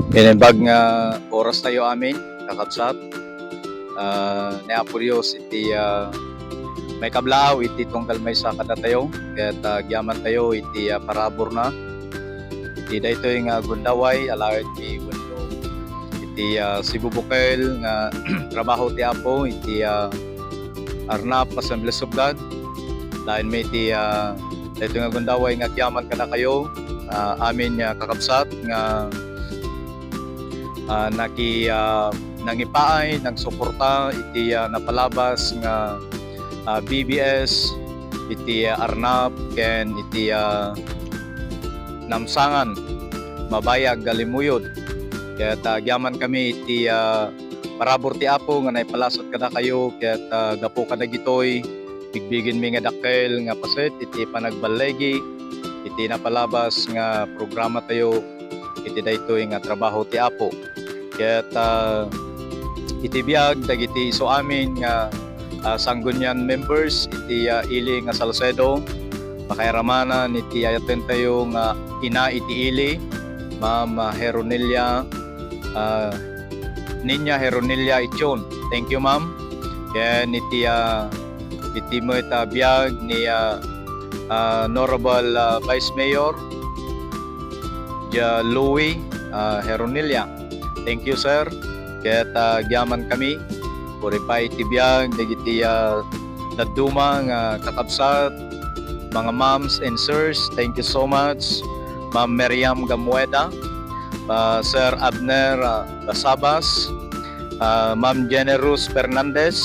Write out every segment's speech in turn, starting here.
Kinibag nga oras tayo amin, kakabsat. Neapolyos iti may kablaw iti tungkal may sa kada tayo. Kaya gyaman tayo iti parabor na. Iti dayto yung gundaway, alawit ti wendo. Iti Cebu Bukel nga trabaho ti Apo, iti Arnap, Assemblies of God. Lain may iti dayto nga gundaway nga gyaman kada kayo. Amin kakabsat nga nangipaay, nagsuporta iti napalabas nga BBS, iti Arnap, ken iti Namsangan, Mabayag, Galimuyod. Kaya gyaman kami iti parabor ti Apo nga naipalasot kada kayo, kaya gapo kada gitoy, bigbigin mi nga dakkel nga paset iti panagbalegi, iti napalabas nga programa tayo, iti daytoy nga trabaho ti Apo. Kaya iti biag dagiti iso amin nga Sanggunian members iti ili nga Salcedo, pakairamanan iti ayaten tayo nga ina iti ili, Ma'am Heronelia Ninya Heronelia Ichon. Thank you, ma'am. Kaya iti mo ita biag ni Honorable Vice Mayor Louie Heronelia. Thank you, sir. Kaya gyaman kami puripay iti biag dagiti daduma nga kakabsat, mga moms and sirs. Thank you so much. Ma'am Miriam Gamueda, Sir Abner Basabas, Ma'am Generous Fernandez,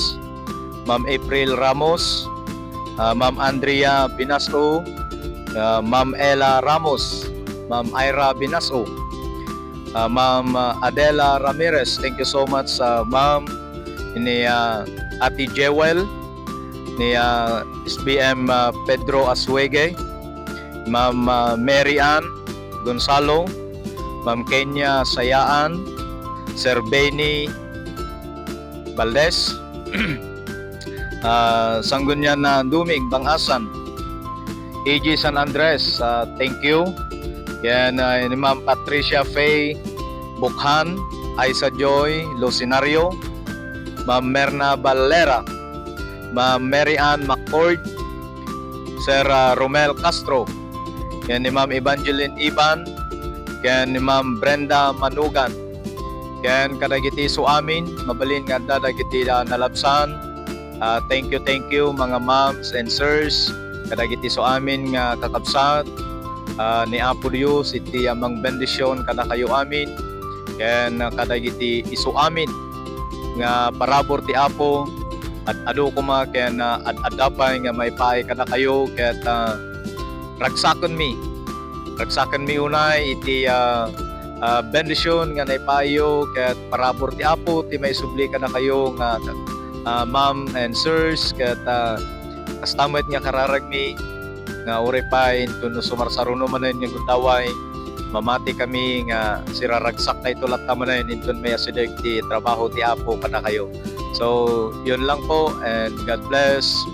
Ma'am April Ramos, Ma'am Andrea Binaso, Ma'am Ella Ramos, Ma'am Ira Binaso, Ma'am Adela Ramirez. Thank you so much, ma'am. Ni Ati Jewel, ni SBM Pedro Aswege, Ma'am Mary Ann Gonzalo, Ma'am Kenya Sayaan, Sir Benny Valdez, Sanggunian na Duming Bangasan, AG San Andres, thank you. Yan ni Ma'am Patricia Faye Bukhan, Aisa Joy Lucinario, Ma'am Merna Valera, Ma'am Mary Ann McCord, Sir Romel Castro, yan ni Ma'am Evangeline Iban, yan ni Ma'am Brenda Manugan. Yan kadagiti so amin, mabalin nga dadagiti nalabsan. Thank you mga moms and sirs, kadagiti so amin nga kakabsat. Ni Apo Dios iti amang bendisyon kada kayo amin. Yan kadagiti iso amin nga parabor ti Apo at ado kuma kaya adapay nga may paay kada kayo kaya ragsaken mi unay iti bendisyon nga naipayo kaya parabor ti Apo ti may subli kada kayo nga ma'am and sirs kaya kastamit nga kararagmi nga uripay tuno sumarsaruno manen nga gundaway mamati kami nga siraragsak na ito latta manen inton may asideg ti trabaho ti Apo kada kayo. So yun lang po, and God bless.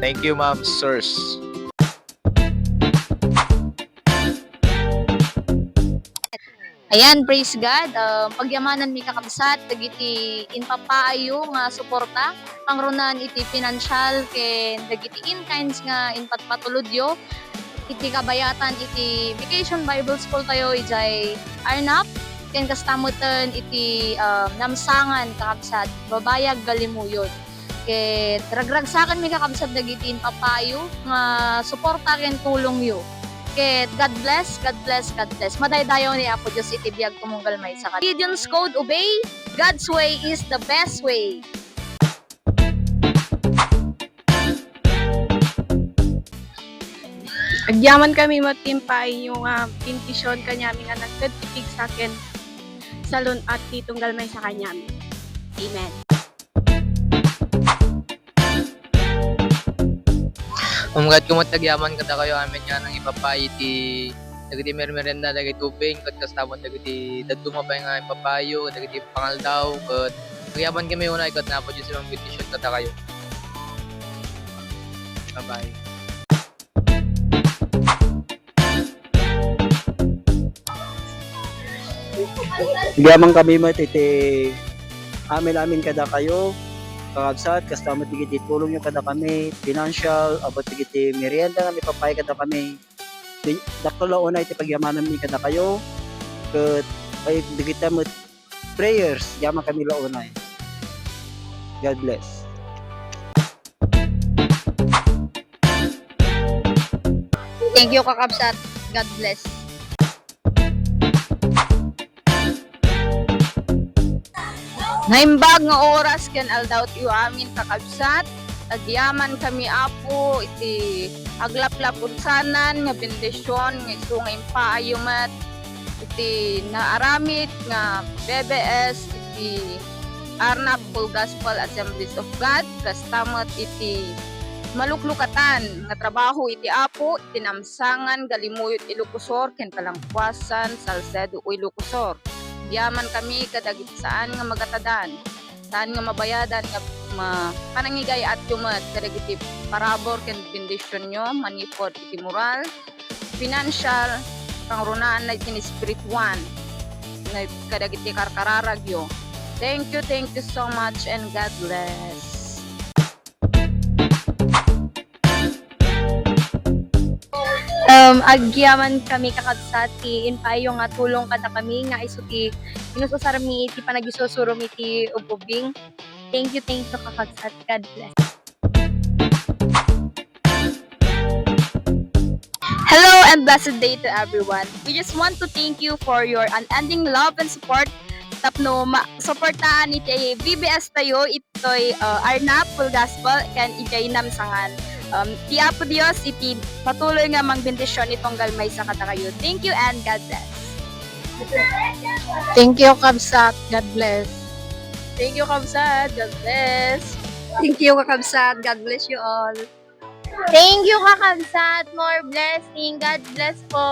Thank you, ma'am, sirs. Ayan, praise God. Pagyamanan mi kakabsat, dagiti inpapaayo nga suporta, pangrunan iti financial, ken dagiti in kinds nga inpatpatuludyo, iti kabayatan iti Vacation Bible School tayo, ijay Arnap, ken kastamutan iti Namsangan kakabsat, Babayag, Galimuyod. Ket ragragsakan mi kakabsat dagiti inpapayo nga suporta ken tulong yo. Ket God bless. Madaydayaw ni Apo Diyos iti biag tumunggal may sa Gideon's Code, obey. God's way is the best way. Agyaman kami matimpay yung intisyon kanyami nga nagtagtitig sa akin salon at titunggal may sa kanyami. Amen. Umgat kumatagyaman kada kayo amin nga nang ipapay iti dagiti merenda dagiti tubig ket kastamot dagiti daduma pa nga ipapayo dagiti pangaldaw ket agyaman kami unay ket napo Dios imong bendition kada kayo. Bye bye. Gaman kami matiti amin kada kayo kakabsat kasta matigiti tulong nyo kada kami financial abot tigiti merienda nga mipapay kada kami dakto launa iti pagyamanan mi kada kayo ket ay digita mo prayers yaman kami launa. God bless. Thank you kakabsat. God bless. Naimbag nga oras ken aldaw ti amin kakabsat. Agyaman kami apo iti aglaplap unsanan nga bendisyon nga isu nga impaayo met iti naaramid nga BBS iti Arnab Full Gospel Assemblies of God kastamot iti maluklukatan nga trabaho iti apo iti namsangan galimuyot Ilocosor ken Kalangkuasan Salcedo Ilocosor. Diyaman kami kadagiti saan nga magatadan, saan nga mabayadan nga panangigay at yumat kadagiti parabor ken bendisyon nyo manipod iti moral, financial, pangrunaan na iti spiritual na kadagiti karkararagyo. Thank you so much and God bless. Agyaman kami kakabsat ti inpayo nga tulong kada kami nga isu ti inususarmi iti panagisusuro mi ti ububing. Thank you kakabsat. God bless. Hello and blessed day to everyone. We just want to thank you for your unending love and support. Tapno suportahan iti BBS tayo ito'y Arnab Full Gospel ken iti namsangan. Ti Apo Dios iti patuloy nga mangbendisyon itong galmay sa katakayo. Thank you and God bless. Thank you kabsat. God bless. Thank you, Kabsat. God bless. Thank you kakabsat. God bless you all. Thank you kakabsat. More blessing. God bless po.